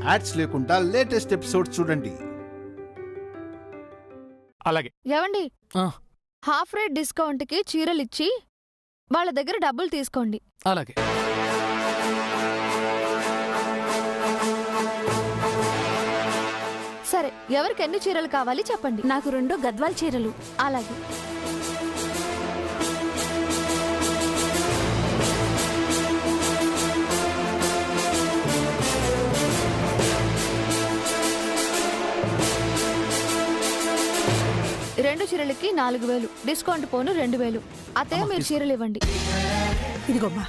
Ads లేకుండా latest episodes చూడండి. అలాగే. ఏవండి, హాఫ్ రేట్ డిస్కౌంట్ కి చీరలు ఇచ్చి వాళ్ళ దగ్గర డబ్బులు తీసుకోండి. అలాగే. సరే, ఎవరికి ఎన్ని చీరలు కావాలి చెప్పండి. నాకు 2 గద్వాల్ చీరలు. అలాగే. రెండు చీరలకి 4000, డిస్కౌంట్ పోను 2000. అతే మీరు చీరలు ఇవ్వండి. ఇదిగోమ్మా.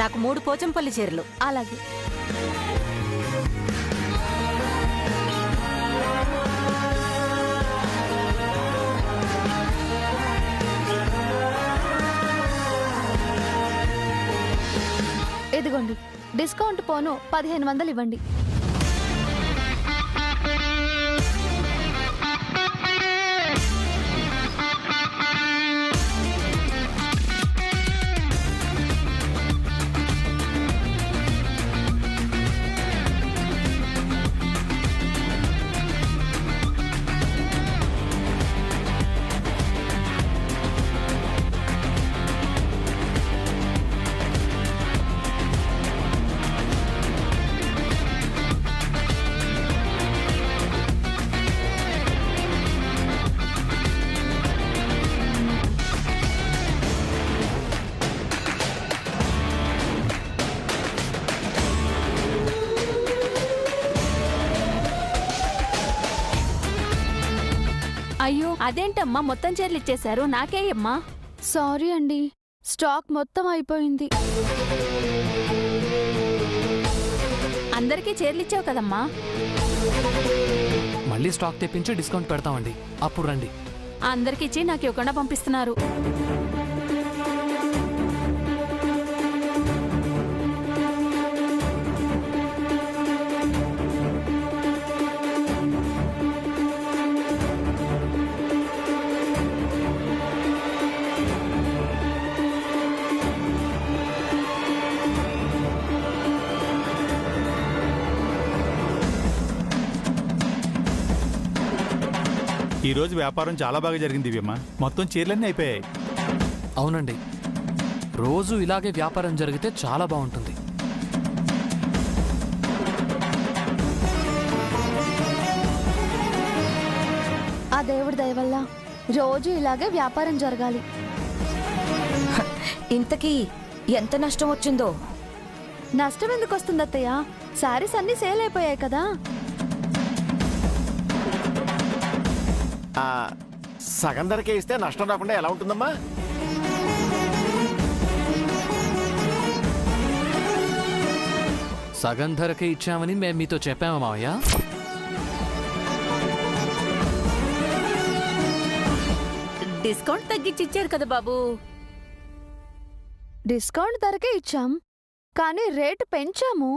నాకు 3 పోచంపల్లి చీరలు. అలాగే. ఇదిగోండి, డిస్కౌంట్ పోను 1500 ఇవ్వండి. అయ్యో, అదేంటమ్మా మొత్తం చీరలు ఇచ్చేశారు? నాకేయమ్మా. సారీ అండి, స్టాక్ మొత్తం అయిపోయింది. అందరికీ చీరలు ఇచ్చావు కదమ్మా. మళ్ళీ స్టాక్ తెప్పించి డిస్కౌంట్ పెడతామండి, అప్పుడు రండి. అందరికి ఇచ్చి నాకు ఇవ్వకుండా పంపిస్తున్నారు. ఈ రోజు వ్యాపారం చాలా బాగా జరిగింది దివ్యమ్మ. మొత్తం చీరలన్నీ అయిపోయాయి. అవునండి, రోజు ఇలాగే వ్యాపారం జరిగితే చాలా బాగుంటుంది. ఆ దేవుడి దయ వల్ల రోజు ఇలాగే వ్యాపారం జరగాలి. ఇంతకీ ఎంత నష్టం వచ్చిందో? నష్టం ఎందుకు వస్తుంది అత్తయ్య? శారీస్ అన్ని సేల్ అయిపోయాయి కదా. సగం ధరకే ఇస్తే నష్టం రాకుండా ఎలా ఉంటుందమ్మా? సగం ధరకే ఇచ్చామని మేము మీతో చెప్పామా మావయ్య? డిస్కౌంట్ తగ్గించి ఇచ్చారు కదా బాబు. డిస్కౌంట్ ధరకే ఇచ్చాం, కానీ రేటు పెంచాము.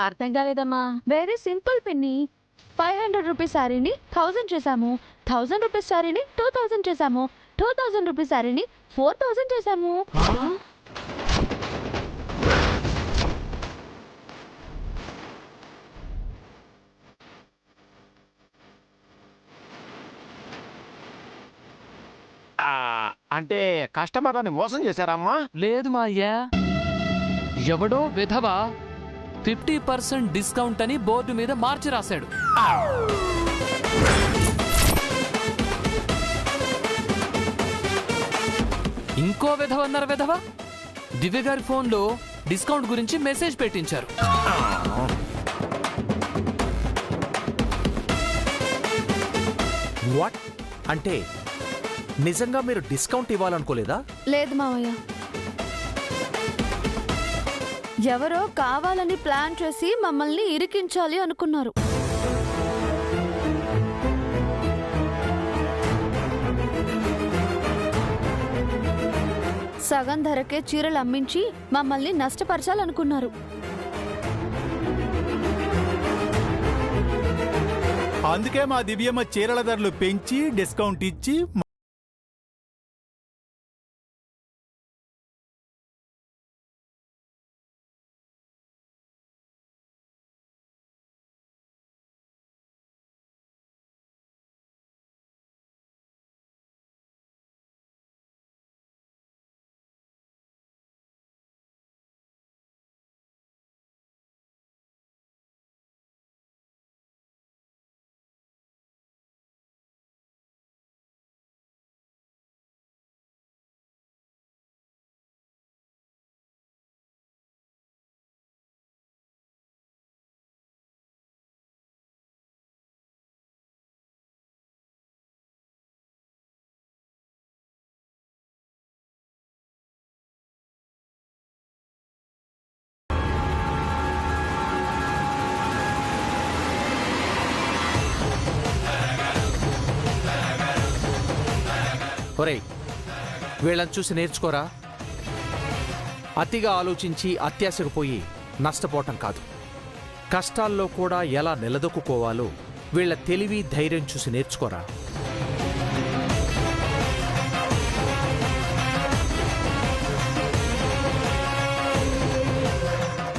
అర్థం కాలేదమ్మా. వెరీ సింపుల్ పిన్ని. 500 రూపీస్ శారీని 1000 చేశాము, 1000 రూపీస్ శారీని 2000 చేశాము, 2000 రూపీస్ శారీని 4000 చేశాము. అంటే కస్టమర్ని మోసం చేశారమ్మా? లేదు మా అయ్యా, ఎవడో విధవ 50% డిస్కౌంట్ అని బోర్డు మీద మార్చి రాశాడు. ఇంకో విధవన్నర విధవ దివ్య గారి ఫోన్లో డిస్కౌంట్ గురించి మెసేజ్ పెట్టించారు. వాట్ అంటే నిజంగా మీరు డిస్కౌంట్ ఇవ్వాలనుకోలేదా? లేదు మావయ్య, ఎవరో కావాలని ప్లాన్ చేసి మమ్మల్ని ఇరికించాలి అనుకున్నారు. సగం ధరకే చీరలు అమ్మించి మమ్మల్ని నష్టపరచాలనుకున్నారు. అందుకే మా దివ్యమ్మ చీరల ధరలు పెంచి డిస్కౌంట్ ఇచ్చి ఒరేయ్, వీళ్ళని చూసి నేర్చుకోరా. అతిగా ఆలోచించి అత్యాశకు పోయి నష్టపోవటం కాదు, కష్టాల్లో కూడా ఎలా నిలదొక్కుకోవాలో వీళ్ళ తెలివి ధైర్యం చూసి నేర్చుకోరా.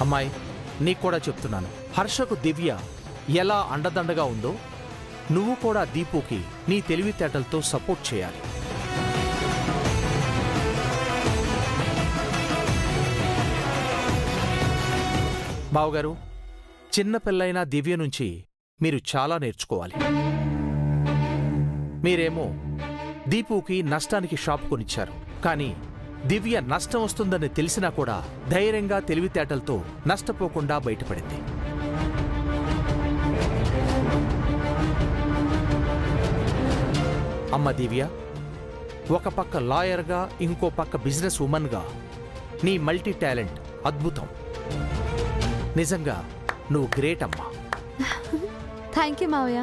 అమ్మాయి, నీకు కూడా చెప్తున్నాను, హర్షకు దివ్య ఎలా అండదండగా ఉందో నువ్వు కూడా దీపుకి నీ తెలివితేటలతో సపోర్ట్ చేయాలి. బావగారు, చిన్నపిల్లైన దివ్య నుంచి మీరు చాలా నేర్చుకోవాలి. మీరేమో దీపుకి నష్టానికి షాప్ కొనిచ్చారు, కానీ దివ్య నష్టం వస్తుందని తెలిసినా కూడా ధైర్యంగా తెలివితేటలతో నష్టపోకుండా బయటపడింది. అమ్మ దివ్య, ఒక పక్క లాయర్గా ఇంకో పక్క బిజినెస్ ఉమెన్గా నీ మల్టీ టాలెంట్ అద్భుతం. నిజంగా నువ్వు గ్రేట్ అమ్మా. థ్యాంక్ యూ మావయ్య.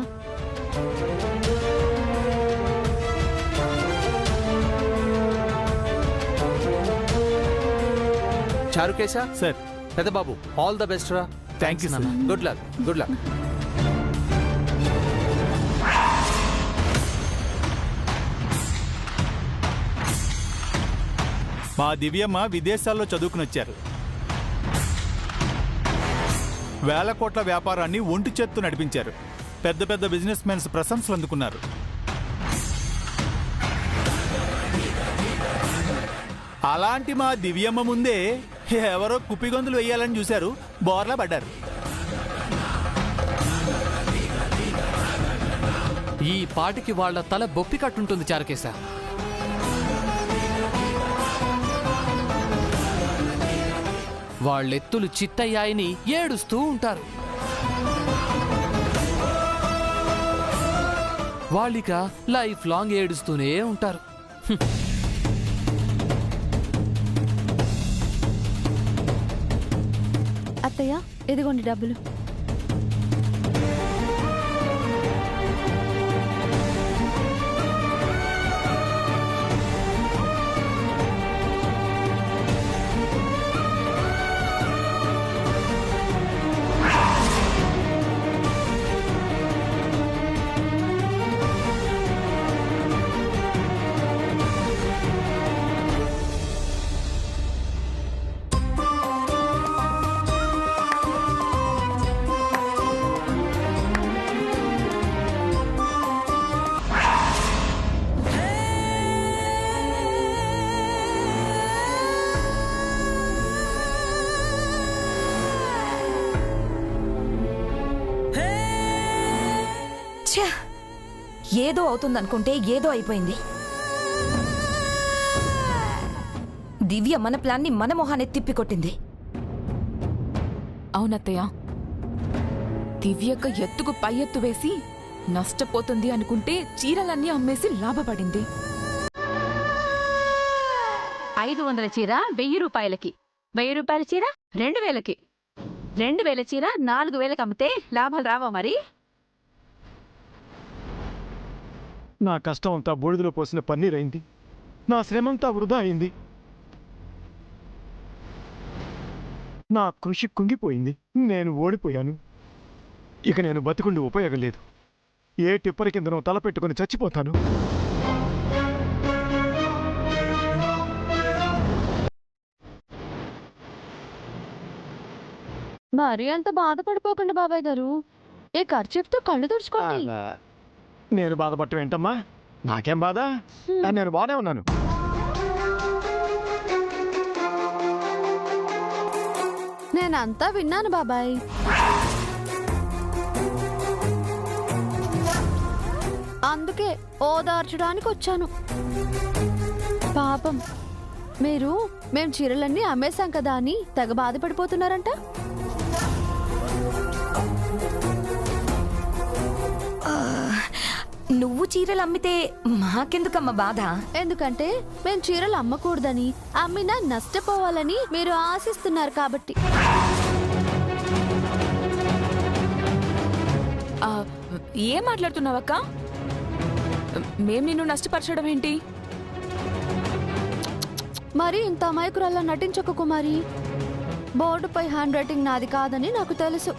చారుకేశా సార్. పెద్దబాబు, ఆల్ ద బెస్ట్ రా. Thank you sir. Good luck, good luck. మా దివ్యమ్మ విదేశాల్లో చదువుకుని వచ్చారు. వేల కోట్ల వ్యాపారాన్ని ఒంటి చేత్తో నడిపించారు. పెద్ద పెద్ద బిజినెస్ మెన్స్ ప్రశంసలు అందుకున్నారు. అలాంటి మా దివ్యమ్మ ముందే ఎవరో కుప్పిగొంతులు వేయాలని చూశారు, బోర్లా పడ్డారు. ఈ పాటికి వాళ్ళ తల బొప్పి కట్టుంటుంది చారుకేశ. వాళ్ళెత్తులు చిత్తయ్యాయని ఏడుస్తూ ఉంటారు. వాళ్ళిక లైఫ్ లాంగ్ ఏడుస్తూనే ఉంటారు. అత్తయ్య, ఇదిగోండి డబ్బులు. ఏదో అవుతుందనుకుంటే ఏదో అయిపోయింది. దివ్య మన ప్లాన్ని మన మొహాన్ని తిప్పికొట్టింది. అవునత్తయ్య, దివ్యక్క ఎత్తుకు పై ఎత్తు వేసి నష్టపోతుంది అనుకుంటే చీరలన్నీ అమ్మేసి లాభపడింది. 500 చీర 1000 రూపాయలకి, 1000 రూపాయల చీర 2000కి 2000 చీర 4000కి అమ్మితే లాభాలు రావా మరి? నా కష్టం అంతా బూడిదలో పోసిన పన్నీర్ అయింది. నా శ్రమంతా వృధా అయింది. నా కృషి కుంగిపోయింది. నేను ఓడిపోయాను. ఇక నేను బతికుండి ఉపయోగం లేదు. ఏ టిప్పరి కిందనో తలపెట్టుకుని చచ్చిపోతాను. మరి అంత బాధపడిపోకండి బాబాయ్ గారు. ఏ ఖర్చుతో కళ్ళు తుడుచుకోండి. నేను బాధపడటం ఏంటమ్మా? నాకేం బాధ? నేను బాగానే ఉన్నాను. నేనంతా విన్నాను బాబాయ్. అందుకే ఓదార్చడానికి వచ్చాను. పాపం మీరు మేం చీరలన్నీ అమ్మేశాం కదా అని తెగ బాధపడిపోతున్నారంట. నువ్వు చీరలు అమ్మితే మాకెందుకమ్మ బాధ? ఎందుకంటే మేము చీరలు అమ్మకూడదని, అమ్మినా నష్టపోవాలని మీరు ఆశిస్తున్నారు కాబట్టి. ఏం మాట్లాడుతున్నావక్క? మేం నిన్ను నష్టపరచడం ఏంటి? మరి ఇంత అమాయకురాల్లా నటించకు కుమారి. బోర్డుపై హ్యాండ్ రైటింగ్ నాది కాదని నాకు తెలుసు.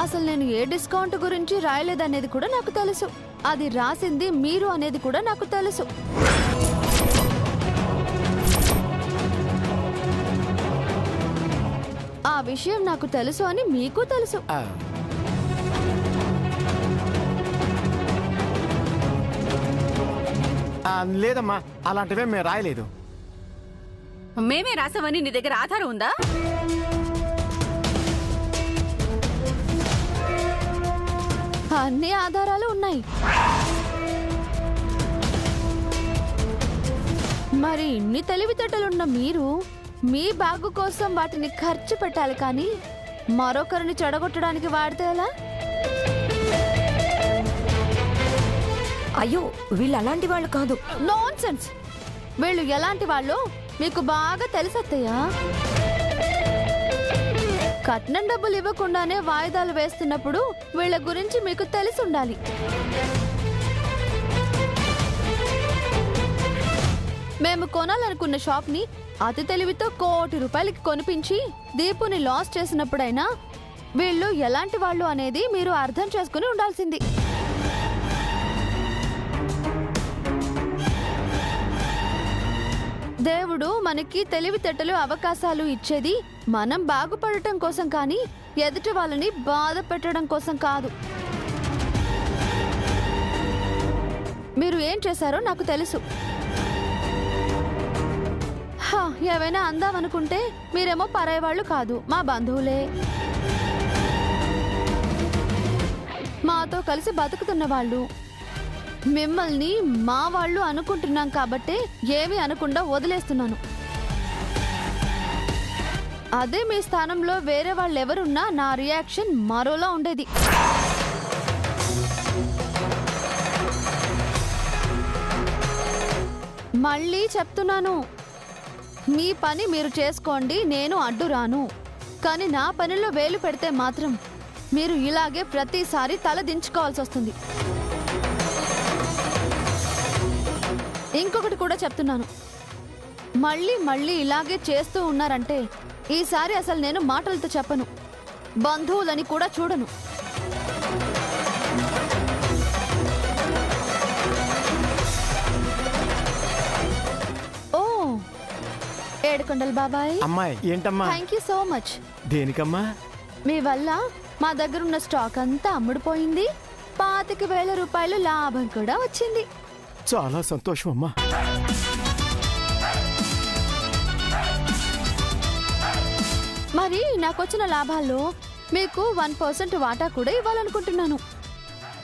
అసలు నేను ఏ డిస్కౌంట్ గురించి రాయలేదనేది కూడా నాకు తెలుసు. అది రాసింది మీరు అనేది కూడా నాకు తెలుసు. ఆ విషయం నాకు తెలుసు అని మీకు తెలుసు. లేదమ్మా, అలాంటివే మేము రాయలేదు. మేమే రాసామని నీ దగ్గర ఆధారం ఉందా? అన్ని ఆధారాలు ఉన్నాయి. మరి ఇన్ని తెలివితేటలున్న మీరు మీ బాగు కోసం వాటిని ఖర్చు పెట్టాలి, కానీ మరొకరిని చెడగొట్టడానికి వాడితే ఎలా? అయ్యో, వీళ్ళు అలాంటి వాళ్ళు కాదు. నాన్సెన్స్. వీళ్ళు ఎలాంటి వాళ్ళు మీకు బాగా తెలుసత్తయ్యా. కట్నం డబ్బులు ఇవ్వకుండానే వాయిదాలు వేస్తున్నప్పుడు వీళ్ళ గురించి మీకు తెలిసి ఉండాలి. మేము కొనాలనుకున్న షాప్ ని అతి తెలివితో ₹1 కోటి కొనిపించి దీపుని లాస్ చేసినప్పుడైనా వీళ్ళు ఎలాంటి వాళ్ళు అనేది మీరు అర్థం చేసుకుని ఉండాల్సింది. దేవుడు మనకి తెలివితేటలు అవకాశాలు ఇచ్చేది మనం బాగుపడటం కోసం, కానీ ఎదుటి వాళ్ళని బాధ పెట్టడం కోసం కాదు. మీరు ఏం చేశారో నాకు తెలుసు. ఏవైనా అందామనుకుంటే మీరేమో పరాయి వాళ్ళు కాదు, మా బంధువులే. మాతో కలిసి బతుకుతున్న వాళ్ళు. మిమ్మల్ని మా వాళ్ళు అనుకుంటున్నాం కాబట్టి ఏమీ అనకుండా వదిలేస్తున్నాను. అదే మీ స్థానంలో వేరే వాళ్ళు ఎవరున్నా నా రియాక్షన్ మరోలా ఉండేది. మళ్ళీ చెప్తున్నాను, మీ పని మీరు చేసుకోండి, నేను అడ్డు రాను. కానీ నా పనిలో వేలు పెడితే మాత్రం మీరు ఇలాగే ప్రతిసారి తల దించుకోవాల్సి వస్తుంది. ఇంకొకటి కూడా చెప్తున్నాను, మళ్ళీ మళ్ళీ ఇలాగే చేస్తూ ఉన్నారంటే ఈసారి అసలు నేను మాటలతో చెప్పను, బంధువులని కూడా చూడను. ఓ ఏడుకొండల బాబాయ్. అమ్మాయి ఏంటమ్మా? Thank you so much. దేనికమ్మా? మీ వల్ల మా దగ్గర ఉన్న స్టాక్ అంతా అమ్ముడుపోయింది, ₹25,000 లాభం కూడా వచ్చింది. చాలా సంతోషం అమ్మా. మరి నాకొచ్చిన లాభాల్లో మీకు 1% వాటా కూడా ఇవ్వాలనుకుంటున్నాను.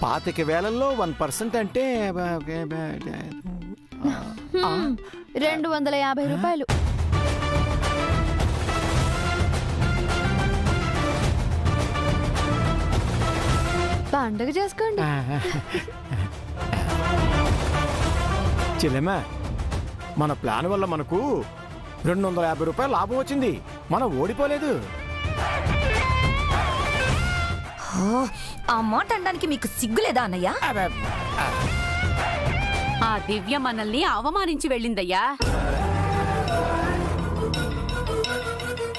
25,000లో 1% అంటే ₹250. పండుగ చేసుకోండి. చెల్లెమ్మా, మన ప్లాన్ వల్ల మనకు 250 రూపాయలు లాభం వచ్చింది. మనం ఓడిపోలేదు. ఆ మాట అనడానికి మీకు సిగ్గులేదా అన్నయ్య? ఆ దివ్య మనల్ని అవమానించి వెళ్ళిందయ్యా.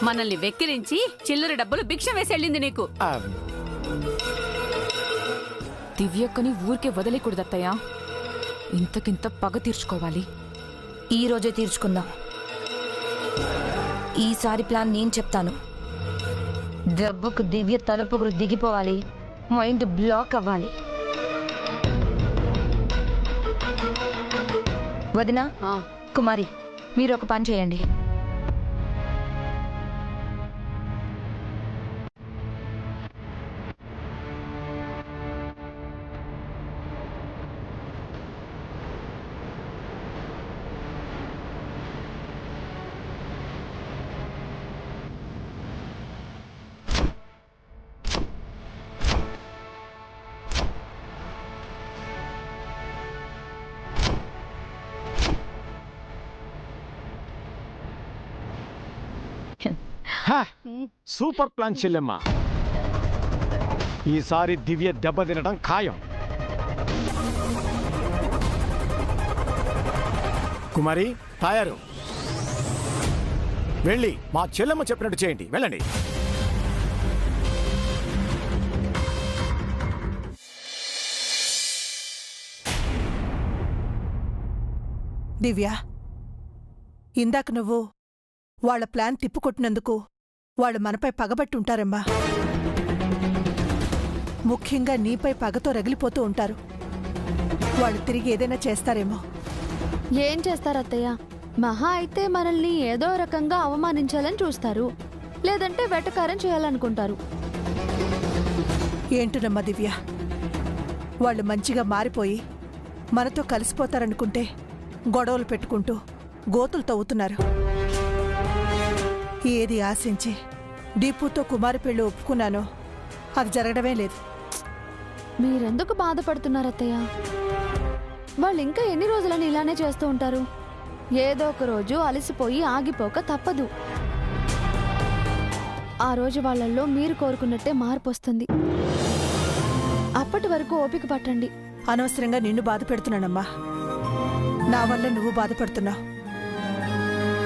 మనల్ని వెక్కిరించి చిల్లర డబ్బులు భిక్ష వేసి వెళ్ళింది నీకు. దివ్యక్కని ఊరికే వదిలేకూడదత్తయ్యా. ఇంతకింత పగ తీర్చుకోవాలి. ఈ రోజే తీర్చుకుందాం. ఈసారి ప్లాన్ నేను చెప్తాను. దెబ్బకు దివ్య తలుపుకు దిగిపోవాలి, మైండ్ బ్లాక్ అవ్వాలి. వదినా, కుమారి, మీరు ఒక పని చేయండి. సూపర్ ప్లాన్ చెల్లెమ్మ. ఈసారి దివ్య దెబ్బ తినడం ఖాయం. కుమారి తయారు. వెళ్ళి మా చెల్లెమ్మ చెప్పినట్టు చేయండి. వెళ్ళండి. దివ్య, ఇందాక నువ్వు వాళ్ల ప్లాన్ తిప్పుకొట్టినందుకు వాళ్ళు మనపై పగబట్టి ఉంటారమ్మా. ముఖ్యంగా నీపై పగతో రగిలిపోతూ ఉంటారు. వాళ్ళు తిరిగి ఏదైనా చేస్తారేమో. ఏం చేస్తారు అత్తయ్య? మహా అయితే మనల్ని ఏదో రకంగా అవమానించాలని చూస్తారు, లేదంటే వెటకారం చేయాలనుకుంటారు. ఏంటునమ్మా దివ్య, వాళ్ళు మంచిగా మారిపోయి మనతో కలిసిపోతారనుకుంటే గొడవలు పెట్టుకుంటూ గోతులు తవ్వుతున్నారు. ఏది ఆశించి దీపుతో కుమారి పెళ్లి ఒప్పుకున్నానో అది జరగడమే లేదు. మీరెందుకు బాధపడుతున్నారు అత్తయ్య? వాళ్ళు ఇంకా ఎన్ని రోజులని ఇలానే చేస్తూ ఉంటారు? ఏదో ఒక రోజు అలసిపోయి ఆగిపోక తప్పదు. ఆ రోజు వాళ్ళల్లో మీరు కోరుకున్నట్టే మార్పు వస్తుంది. అప్పటి వరకు ఓపిక పట్టండి. అనవసరంగా నిన్ను బాధ పెడుతున్నానమ్మా. నా వల్ల నువ్వు బాధపడుతున్నావు.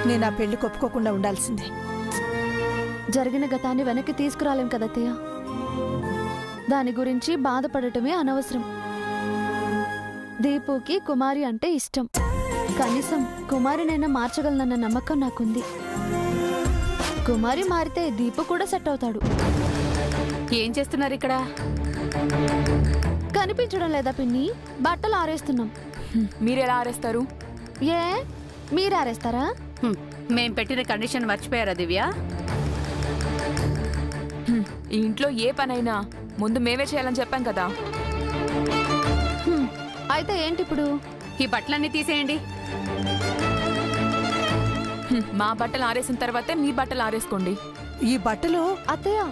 నేను ఆ పెళ్లి ఒప్పుకోకుండా ఉండాల్సిందే. జరిగిన గతాన్ని వెనక్కి తీసుకురాలేం కదత్తయ్య. దాని గురించి బాధపడటమే అనవసరం. దీపుకి కుమారి అంటే ఇష్టం. కనీసం కుమారినైనా మార్చగలనన్న నమ్మకం నాకుంది. కుమారి మారితే దీపు కూడా సెట్ అవుతాడు. ఏం చేస్తున్నారు ఇక్కడ? కనిపించడం లేదా పిన్ని? బట్టలు ఆరేస్తున్నాం. మీరెలా ఆరేస్తారు? ఏ మీరు ఆరేస్తారా? మేం పెట్టిన కండిషన్ మర్చిపోయారా దివ్య? ఈ ఇంట్లో ఏ పనైనా ముందు మేమే చేయాలని చెప్పాం కదా. అయితే ఏంటి ఇప్పుడు? ఈ బట్టలన్నీ తీసేయండి. మా బట్టలు ఆరేసిన తర్వాతే మీ బట్టలు ఆరేసుకోండి. ఈ బట్టలు అత్తయ్య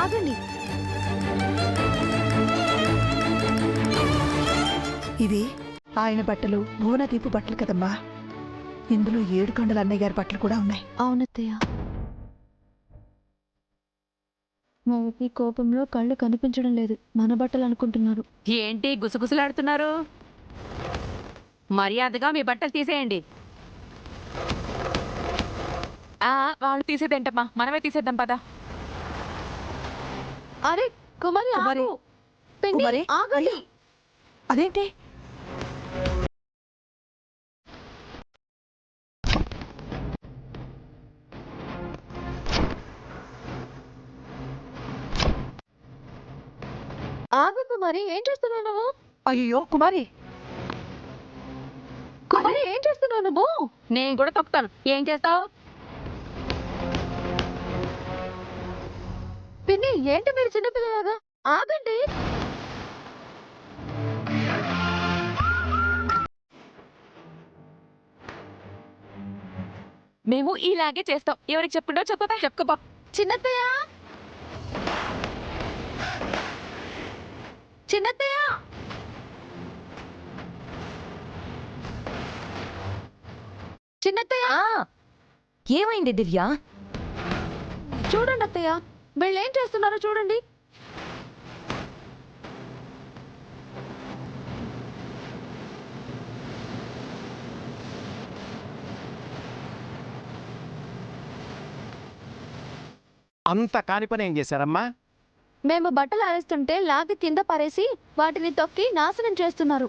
ఆగండి. ఇవి ఆయన బట్టలు, భువనదీపు బట్టలు కదమ్మా. ఇందులో 7 కండల అన్నయ్య గారి బట్టలు కూడా ఉన్నాయి. అవునత్తయ్య. ఈ కోపంలో కళ్ళు కనిపించడం లేదు. మన బట్టలు అనుకుంటున్నారు. ఏంటి గుసగుసలాడుతున్నారు? మర్యాదగా మీ బట్టలు తీసేయండి. వాళ్ళు తీసేదేంటమ్మా, మనమే తీసేద్దాం పదా. అరే కుమారి, కుమారి, ఆగు. పిన్ని, కుమారి, ఆగండి. అదేంటి? ఆగు కుమారి, ఏం చేస్తున్నావు నువ్వు? అయ్యో కుమారి, కుమారి ఏం చేస్తున్నావు నువ్వు? నేను కూడా తొక్కుతాను. ఏం చేస్తావు? పిన్ని, ఏంటి మీరు చిన్నపిల్లలాగా? ఆగండి. మేము ఇలాగే చేస్తాం. ఎవరికి చెప్పుండో చెప్పదా? చెప్పుకోబా. చిన్నత్తయ్య, చిన్నత్తయ్య. చిన్నత్తయ్య ఏమైంది దివ్య? చూడండి అత్తయ్య, వీళ్ళు ఏం చేస్తున్నారో చూడండి. అంత కాని పని ఏం చేశారమ్మా? మేము బట్టలు ఆరేస్తుంటే లాగి కింద పరేసి వాటిని తొక్కి నాశనం చేస్తున్నారు.